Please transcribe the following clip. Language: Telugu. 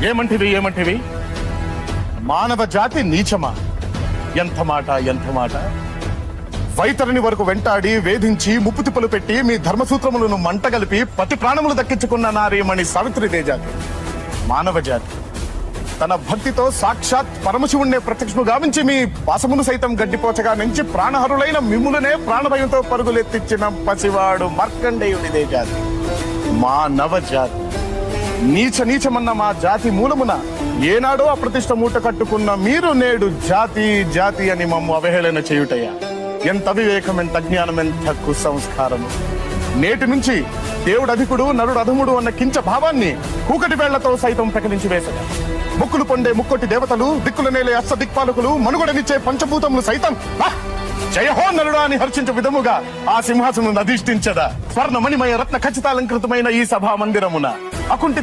ఏమంటివి మానవ జాతి నీచమా? ఎంత మాట వైతరిని వరకు వెంటాడి వేధించి ముప్పుతిప్పలు పెట్టి మీ ధర్మసూత్రములను మంటగలిపి పతి ప్రాణములు దక్కించుకున్న నారీమణి సావిత్రిదే జాతి మానవ జాతి. తన భక్తితో సాక్షాత్ పరమశివుణ్ణే ప్రత్యక్షము గావించి మీ పాసమును సైతం గడ్డిపోచగా నుంచి ప్రాణహరులైన మిమ్ములనే ప్రాణభయంతో పరుగులెత్తించిన పసివాడు మార్కండేయునిదే జాతి మానవ జాతి. నీచమన్న మా జాతి మూలమున ఏనాడో అప్రతిష్ట మూట కట్టుకున్న మీరు నేడు జాతి అని మమ్ము అవహేళన చేయుటయ్యా. ఎంత అవివేకం, ఎంత అజ్ఞానం, ఎంత కుసంస్కారము. నేటి నుంచి దేవుడు అధికుడు నరుడు అధముడు అన్న కించ భావాన్ని కూకటి వేళ్లతో సైతం ప్రకటించి వేసగా ముక్కులు పొండే ముక్కోటి దేవతలు, దిక్కుల నేలే అష్ట దిక్పాలకులు, మనుగడనిచ్చే పంచభూతములు సైతం జయహో నరుడా అని హర్షించే విధముగా ఆ సింహాసనం అధిష్ఠించదా. స్వర్ణ మణిమయ రత్న ఖచ్చితాలంకృతమైన ఈ సభా మందిరమున అకుంఠిత